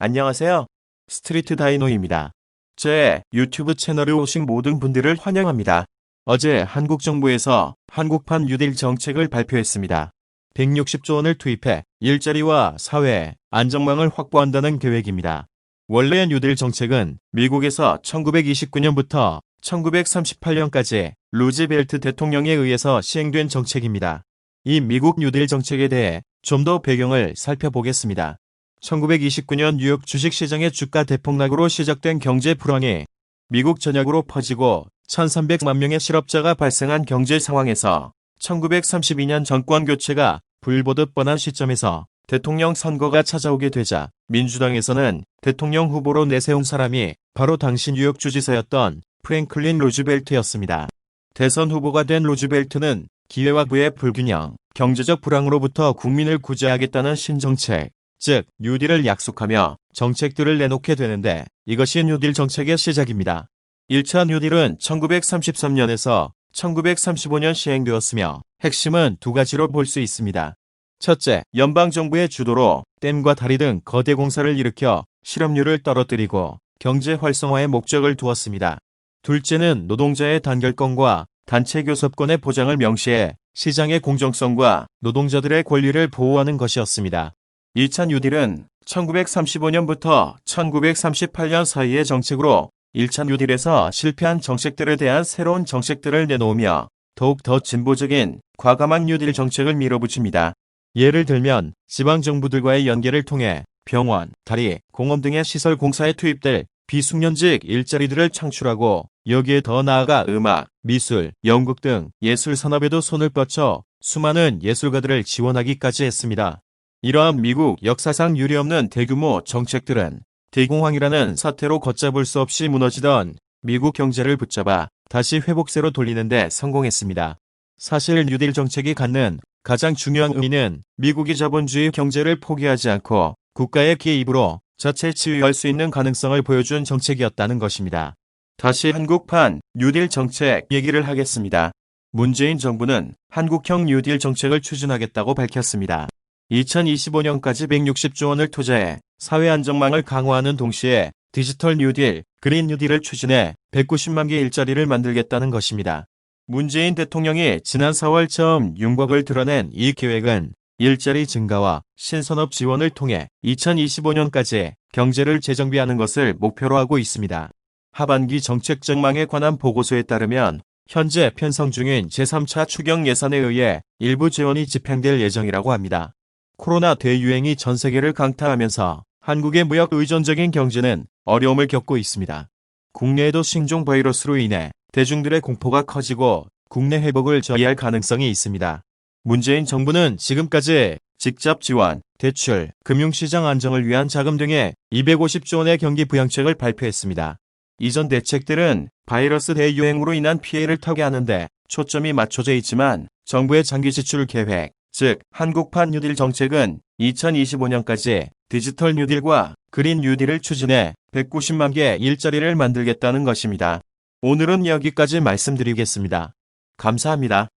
안녕하세요. 스트리트 다이노입니다. 제 유튜브 채널에 오신 모든 분들을 환영합니다. 어제 한국 정부에서 한국판 뉴딜 정책을 발표했습니다. 160조 원을 투입해 일자리와 사회 안정망을 확보한다는 계획입니다. 원래 뉴딜 정책은 미국에서 1929년부터 1938년까지 루즈벨트 대통령에 의해서 시행된 정책입니다. 이 미국 뉴딜 정책에 대해 좀 더 배경을 살펴보겠습니다. 1929년 뉴욕 주식시장의 주가 대폭락으로 시작된 경제 불황이 미국 전역으로 퍼지고 1300만 명의 실업자가 발생한 경제 상황에서 1932년 정권 교체가 불보듯 뻔한 시점에서 대통령 선거가 찾아오게 되자 민주당에서는 대통령 후보로 내세운 사람이 바로 당시 뉴욕 주지사였던 프랭클린 루즈벨트였습니다. 대선 후보가 된 루즈벨트는 기회와 부의 불균형, 경제적 불황으로부터 국민을 구제하겠다는 신정책, 즉 뉴딜을 약속하며 정책들을 내놓게 되는데 이것이 뉴딜 정책의 시작입니다. 1차 뉴딜은 1933년에서 1935년 시행되었으며 핵심은 두 가지로 볼 수 있습니다. 첫째, 연방정부의 주도로 댐과 다리 등 거대 공사를 일으켜 실업률을 떨어뜨리고 경제 활성화에 목적을 두었습니다. 둘째는 노동자의 단결권과 단체 교섭권의 보장을 명시해 시장의 공정성과 노동자들의 권리를 보호하는 것이었습니다. 2차 뉴딜은 1935년부터 1938년 사이의 정책으로 1차 뉴딜에서 실패한 정책들에 대한 새로운 정책들을 내놓으며 더욱 더 진보적인 과감한 뉴딜 정책을 밀어붙입니다. 예를 들면 지방정부들과의 연계를 통해 병원, 다리, 공원 등의 시설 공사에 투입될 비숙련직 일자리들을 창출하고 여기에 더 나아가 음악, 미술, 연극 등 예술 산업에도 손을 뻗쳐 수많은 예술가들을 지원하기까지 했습니다. 이러한 미국 역사상 유례없는 대규모 정책들은 대공황이라는 사태로 걷잡을 수 없이 무너지던 미국 경제를 붙잡아 다시 회복세로 돌리는 데 성공했습니다. 사실 뉴딜 정책이 갖는 가장 중요한 의미는 미국이 자본주의 경제를 포기하지 않고 국가의 개입으로 자체 치유할 수 있는 가능성을 보여준 정책이었다는 것입니다. 다시 한국판 뉴딜 정책 얘기를 하겠습니다. 문재인 정부는 한국형 뉴딜 정책을 추진하겠다고 밝혔습니다. 2025년까지 160조 원을 투자해 사회 안정망을 강화하는 동시에 디지털 뉴딜, 그린 뉴딜을 추진해 190만 개 일자리를 만들겠다는 것입니다. 문재인 대통령이 지난 4월 처음 윤곽을 드러낸 이 계획은 일자리 증가와 신산업 지원을 통해 2025년까지 경제를 재정비하는 것을 목표로 하고 있습니다. 하반기 정책 전망에 관한 보고서에 따르면 현재 편성 중인 제3차 추경 예산에 의해 일부 재원이 집행될 예정이라고 합니다. 코로나 대유행이 전 세계를 강타하면서 한국의 무역 의존적인 경제는 어려움을 겪고 있습니다. 국내에도 신종 바이러스로 인해 대중들의 공포가 커지고 국내 회복을 저해할 가능성이 있습니다. 문재인 정부는 지금까지 직접 지원, 대출, 금융시장 안정을 위한 자금 등의 250조 원의 경기 부양책을 발표했습니다. 이전 대책들은 바이러스 대유행으로 인한 피해를 타개하는 데 초점이 맞춰져 있지만 정부의 장기 지출 계획, 즉 한국판 뉴딜 정책은 2025년까지 디지털 뉴딜과 그린 뉴딜을 추진해 190만 개 일자리를 만들겠다는 것입니다. 오늘은 여기까지 말씀드리겠습니다. 감사합니다.